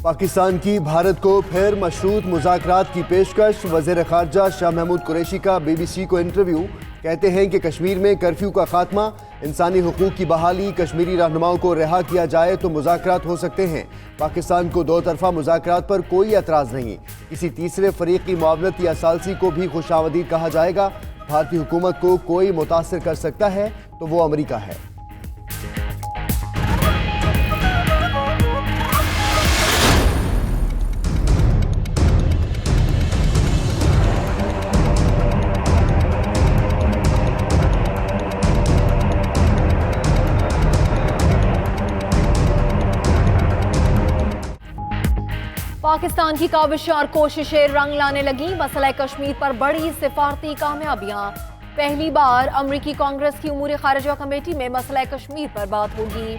پاکستان کی بھارت کو پھر مشروط مذاکرات کی پیشکش، وزیر خارجہ شاہ محمود قریشی کا بی بی سی کو انٹرویو۔ کہتے ہیں کہ کشمیر میں کرفیو کا خاتمہ، انسانی حقوق کی بحالی، کشمیری رہنماؤں کو رہا کیا جائے تو مذاکرات ہو سکتے ہیں۔ پاکستان کو دو طرفہ مذاکرات پر کوئی اعتراض نہیں، کسی تیسرے فریق کی معاونت یا ثالثی کو بھی خوش آمدید کہا جائے گا۔ بھارتی حکومت کو کوئی متاثر کر سکتا ہے تو وہ امریکہ ہے۔ پاکستان کی کاوشیں اور کوششیں رنگ لانے لگیں، مسئلہ کشمیر پر بڑی سفارتی کامیابیاں۔ پہلی بار امریکی کانگریس کی امور خارجہ کمیٹی میں مسئلہ کشمیر پر بات ہوگی۔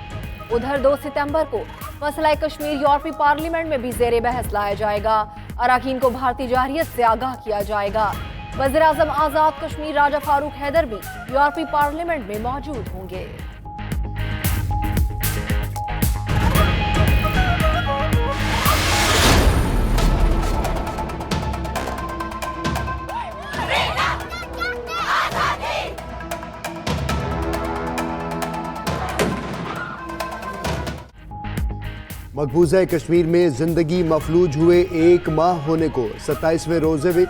ادھر 2 ستمبر کو مسئلہ کشمیر یورپی پارلیمنٹ میں بھی زیر بحث لایا جائے گا۔ اراکین کو بھارتی جارحیت سے آگاہ کیا جائے گا۔ وزیراعظم آزاد کشمیر راجہ فاروق حیدر بھی یورپی پارلیمنٹ میں موجود ہوں گے۔ مقبوضہ کشمیر میں زندگی مفلوج ہوئے 1 ماہ ہونے کو 27ویں روزے میں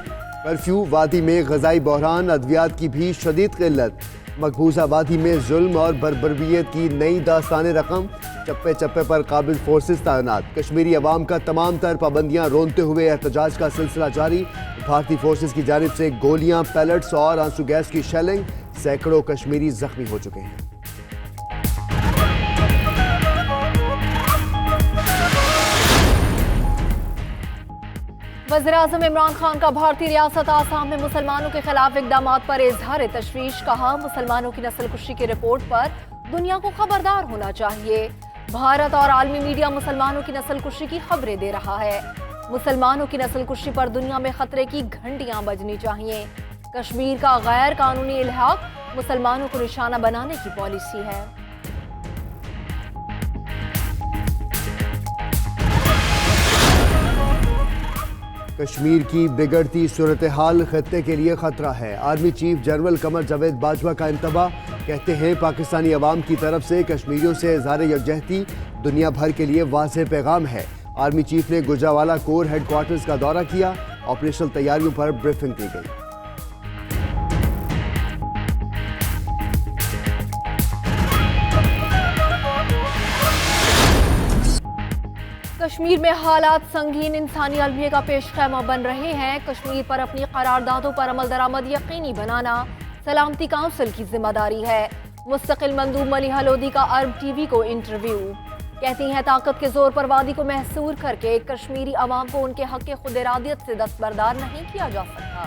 کرفیو، وادی میں غذائی بحران، ادویات کی بھی شدید قلت، مقبوضہ وادی میں ظلم اور بربریت کی نئی داستان رقم، چپے چپے پر قابل فورسز تعینات، کشمیری عوام کا تمام تر پابندیاں رونتے ہوئے احتجاج کا سلسلہ جاری، بھارتی فورسز کی جانب سے گولیاں، پیلٹس اور آنسو گیس کی شیلنگ، سینکڑوں کشمیری زخمی ہو چکے ہیں۔ وزیراعظم عمران خان کا بھارتی ریاست آسام میں مسلمانوں کے خلاف اقدامات پر اظہار تشویش، کہا مسلمانوں کی نسل کشی کی رپورٹ پر دنیا کو خبردار ہونا چاہیے۔ بھارت اور عالمی میڈیا مسلمانوں کی نسل کشی کی خبریں دے رہا ہے۔ مسلمانوں کی نسل کشی پر دنیا میں خطرے کی گھنٹیاں بجنی چاہیے۔ کشمیر کا غیر قانونی الحاق مسلمانوں کو نشانہ بنانے کی پالیسی ہے۔ کشمیر کی بگڑتی صورتحال خطے کے لیے خطرہ ہے، army chief general Qamar Javed Bajwa کا انتباہ، کہتے ہیں پاکستانی عوام کی طرف سے کشمیریوں سے اظہار یکجہتی دنیا بھر کے لیے واضح پیغام ہے۔ آرمی چیف نے گجرانوالہ کور ہیڈ کوارٹرز کا دورہ کیا، آپریشنل تیاریوں پر بریفنگ کی گئی۔ کشمیر میں حالات سنگین، انسانی المیہ کا پیش خیمہ بن رہے ہیں۔ کشمیر پر اپنی قراردادوں پر عمل درآمد یقینی بنانا سلامتی کونسل کی ذمہ داری ہے۔ مستقل مندوب ملیحہ لودھی کا عرب ٹی وی کو انٹرویو، کہتی ہیں طاقت کے زور پر وادی کو محصور کر کے کشمیری عوام کو ان کے حق خود ارادیت سے دستبردار نہیں کیا جا سکتا۔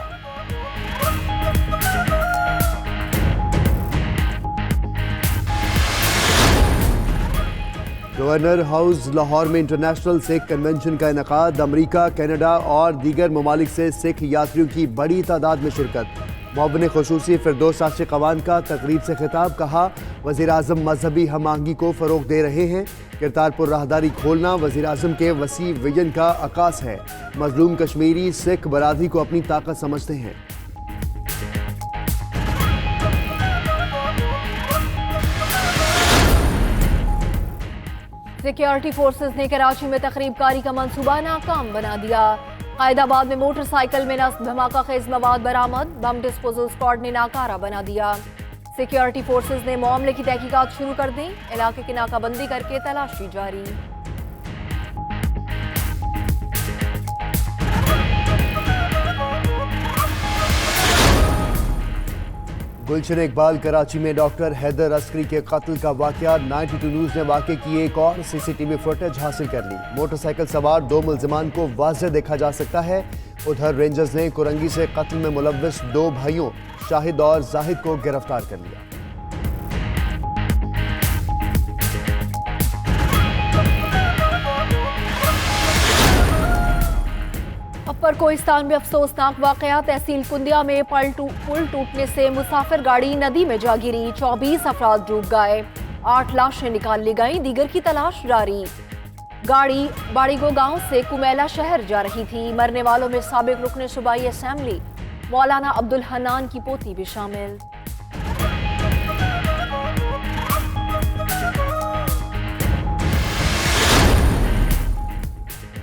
گورنر ہاؤس لاہور میں انٹرنیشنل سکھ کنونشن کا انعقاد، امریکہ، کینیڈا اور دیگر ممالک سے سکھ یاتریوں کی بڑی تعداد میں شرکت۔ معاون خصوصی فردوس عاشق قوان کا تقریب سے خطاب، کہا وزیراعظم مذہبی ہم آہنگی کو فروغ دے رہے ہیں۔ کرتارپور راہداری کھولنا وزیراعظم کے وسیع وژن کا عکاس ہے۔ مظلوم کشمیری سکھ برادری کو اپنی طاقت سمجھتے ہیں۔ سیکیورٹی فورسز نے کراچی میں تخریب کاری کا منصوبہ ناکام بنا دیا۔ قائد آباد میں موٹر سائیکل میں نصب دھماکہ خیز مواد برآمد، بم ڈسپوزل اسکواڈ نے ناکارہ بنا دیا۔ سیکیورٹی فورسز نے معاملے کی تحقیقات شروع کر دیں، علاقے کی ناکہ بندی کر کے تلاشی جاری۔ گلشن اقبال کراچی میں ڈاکٹر حیدر عسکری کے قتل کا واقعہ، 92 نیوز نے واقعے کی ایک اور CCTV فوٹیج حاصل کر لی۔ موٹر سائیکل سوار 2 ملزمان کو واضح دیکھا جا سکتا ہے۔ ادھر رینجرز نے کرنگی سے قتل میں ملوث 2 بھائیوں شاہد اور زاہد کو گرفتار کر لیا۔ اپر کوہستان میں افسوسناک واقعہ، تحصیل کندیا میں پل ٹوٹنے سے مسافر گاڑی ندی میں جا گری، 24 افراد ڈوب گئے، 8 لاشیں نکال لی گئیں، دیگر کی تلاش جاری۔ गाड़ी बाड़ीगो गांव से कुमेला शहर जा रही थी। मरने वालों में साबिक रुकने सूबाई असेंबली मौलाना अब्दुल हन्नान की पोती भी शामिल।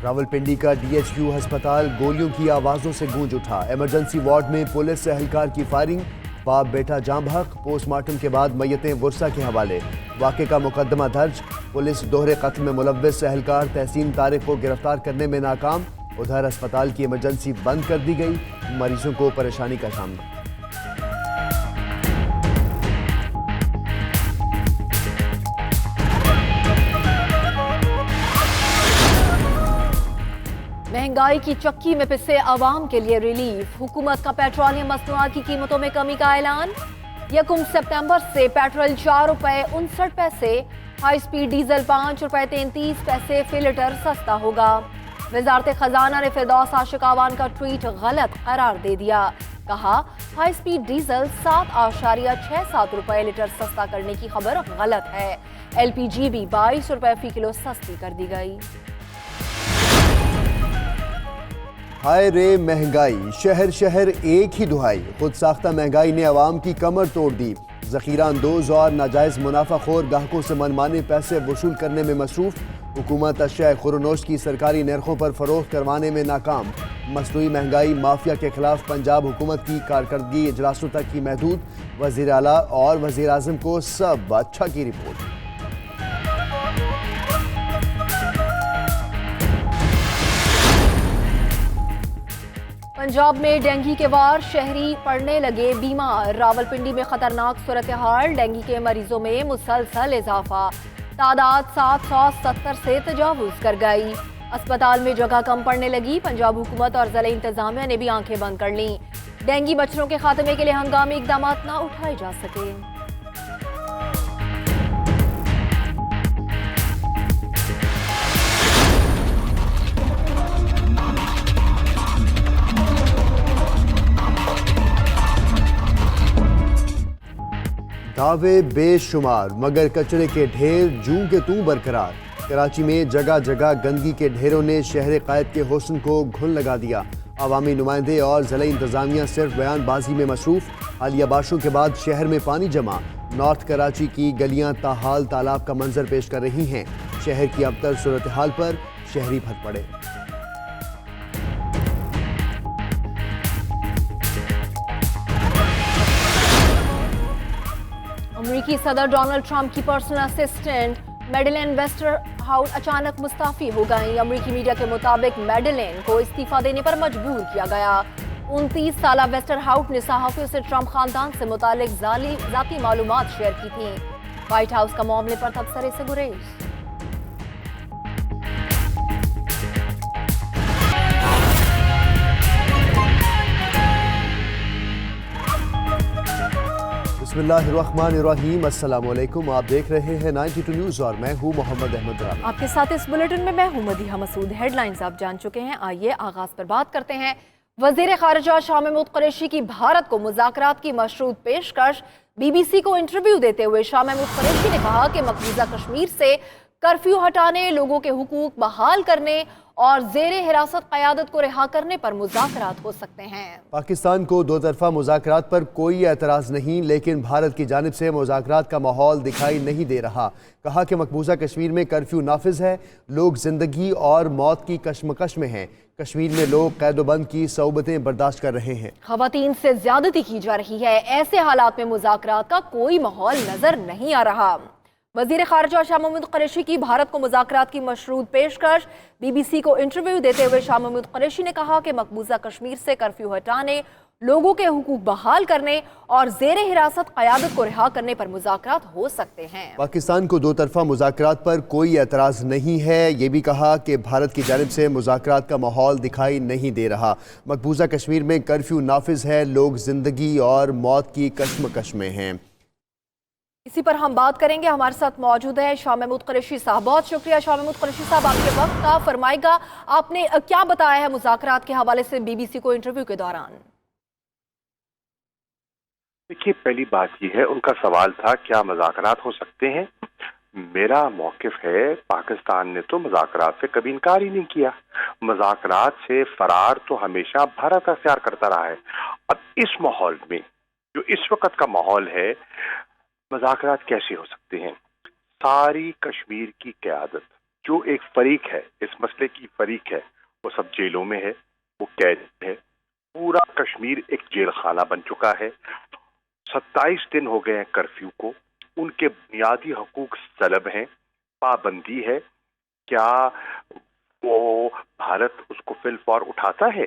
रावलपिंडी का डीएचक्यू अस्पताल गोलियों की आवाजों से गूंज उठा। इमरजेंसी वार्ड में पुलिस एहलकार की फायरिंग, बाप बेटा जाम बहक। पोस्टमार्टम के बाद मयतें वर्सा के हवाले। वाक़े का मुकदमा दर्ज। पुलिस दोहरे कत्ल में मुलव्विस एहलकार तहसीन तारिक को गिरफ्तार करने में नाकाम। उधर अस्पताल की इमरजेंसी बंद कर दी गई, मरीजों को परेशानी का सामना। महंगाई की चक्की में पिसे अवाम के लिए रिलीफ। हुकूमत का पेट्रोलियम मसनूआत की कीमतों में कमी का ऐलान। 1 सितंबर से पेट्रोल 4 रुपए 59 पैसे, हाई स्पीड डीजल 5 रुपए 33 पैसे फी लीटर सस्ता होगा। वजारत खजाना ने फिरदौस आशिक आवान का ट्वीट गलत करार दे दिया। कहा, हाई स्पीड डीजल 7.67 रुपए लीटर सस्ता करने की खबर गलत है। एलपीजी भी 22 रुपए फी किलो सस्ती कर दी गई। हाय रे महंगाई, शहर शहर एक ही दुहाई। खुद साख्ता महंगाई ने अवाम की कमर तोड़ दी। ज़ख़ीरा अंदोज और नाजायज़ मुनाफाखोर गाहकों से मनमाने पैसे वसूल करने में मसरूफ़। हुकूमत अशिया खुरनोश की सरकारी नरखों पर फ़रोख्त करवाने में नाकाम। मसनूई महंगाई माफिया के खिलाफ पंजाब हुकूमत की कारकर्दगी इजलासों तक की महदूद। वज़ीर आला और वज़ीर आज़म को सब अच्छा की रिपोर्ट। पंजाब में डेंगू के वार, शहरी पड़ने लगे बीमार। रावलपिंडी में खतरनाक सूरत हाल, डेंगू के मरीजों में मुसलसल इजाफा। तादाद 770 से तजावुज कर गई। अस्पताल में जगह कम पड़ने लगी। पंजाब हुकूमत और ज़िला इंतजामिया ने भी आंखें बंद कर लीं। डेंगू मच्छरों के खात्मे के लिए हंगामी इकदाम ना उठाए जा सके। दावे बेशुमार मगर कचरे के ढेर जूं के तूं बरकरार। कराची में जगह जगह गंदगी के ढेरों ने शहर कायद के हुस्न को घुन लगा दिया। अवामी नुमाइंदे और ज़िला इंतज़ामिया सिर्फ बयानबाजी में मसरूफ़। हालिया बारिशों के बाद शहर में पानी जमा। नॉर्थ कराची की गलियां ताहाल तालाब का मंजर पेश कर रही हैं। शहर की अबतर सूरत हाल पर शहरी भर पड़े। अमेरिकी सदर डोनाल्ड ट्रंप की पर्सनल असिस्टेंट मेडेलिन वेस्टरहाउस अचानक मुस्ताफी हो गईं। अमेरिकी मीडिया के मुताबिक मेडेलिन को इस्तीफा देने पर मजबूर किया गया। 29 साला वेस्टरहाउस ने सहाफियों से ट्रंप खानदान से मुतालिक जाती मालूमात शेयर की थी। व्हाइट हाउस का मामले पर तबसरे से गुरेज। बिस्मिल्लाहिर्रहमानिर्रहीम, अस्सलाम वालेकुम। आप देख रहे हैं 92 न्यूज़ और मैं हूं मोहम्मद अहमद राना। आपके साथ इस बुलेटिन में मैं हूं मदीहा मसूद। हेडलाइंस आप जान चुके हैं, आइए आगाज पर बात करते हैं। वज़ीर ख़ारिजा शाह महमूद कुरैशी की भारत को मुज़ाकरात की मशरूत पेशकश। बीबीसी को इंटरव्यू देते हुए शाह महमूद कुरैशी ने कहा कि मकबूजा कश्मीर से कर्फ्यू हटाने, लोगों के हुकूक बहाल करने और ज़ेरे हिरासत क़यादत को रिहा करने पर मुज़ाकरात हो सकते हैं। पाकिस्तान को दो तरफा मुज़ाकरात पर कोई एतराज़ नहीं, लेकिन भारत की जानिब से मुज़ाकरात का माहौल दिखाई नहीं दे रहा। कहा कि मकबूजा कश्मीर में कर्फ्यू नाफिज है, लोग जिंदगी और मौत की कशमकश में हैं। कश्मीर में लोग कैदोबंद की सौबतें बर्दाश्त कर रहे हैं। ख़वातीन से ज्यादती की जा रही है। ऐसे हालात में मुज़ाकरात का कोई माहौल नजर नहीं आ रहा। वज़ीर ख़ारिजा शाह महमूद कुरैशी की भारत को मुज़ाकरात की मशरूत पेशकश। बीबीसी को इंटरव्यू देते हुए शाह महमूद कुरैशी ने कहा कि मकबूजा कश्मीर से कर्फ्यू हटाने, लोगों के हुकूक बहाल करने और ज़ेरे हिरासत क़यादत को रिहा करने पर मुज़ाकरात हो सकते हैं। पाकिस्तान को दो तरफा मुज़ाकरात पर कोई एतराज़ नहीं है। ये भी कहा कि भारत की जानिब से मुज़ाकरात का माहौल दिखाई नहीं दे रहा। मकबूजा कश्मीर में कर्फ्यू नाफिज है, लोग जिंदगी और मौत की कशमकश में हैं। इसी पर हम बात करेंगे। हमारे साथ मौजूद है शाह महमूद कुरैशी साहब। बहुत शुक्रिया शाह महमूद कुरैशी साहब, आपके वक्त का। फरमाएगा, आपने क्या बताया है मुज़ाकरात के हवाले से बीबीसी को इंटरव्यू के दौरान? देखिए, पहली बात ये है, उनका सवाल था क्या मुज़ाकरात हो सकते हैं। मेरा मौक़िफ़ है, पाकिस्तान ने तो मुज़ाकरात से कभी इनकार ही नहीं किया। मुज़ाकरात से फ़रार तो हमेशा भारत अख्तियार करता रहा है। अब इस माहौल में, जो इस वक़्त का माहौल है, मुज़ाकरात कैसे हो सकते हैं? सारी कश्मीर की क़यादत, जो एक फ़रीक है, इस मसले की फ़रीक है, वो सब जेलों में है, वो कैद है। पूरा कश्मीर एक जेल खाना बन चुका है। 27 दिन हो गए हैं कर्फ्यू को, उनके बुनियादी हकूक सलब हैं, पाबंदी है। क्या वो भारत उसको फिल फॉर उठाता है?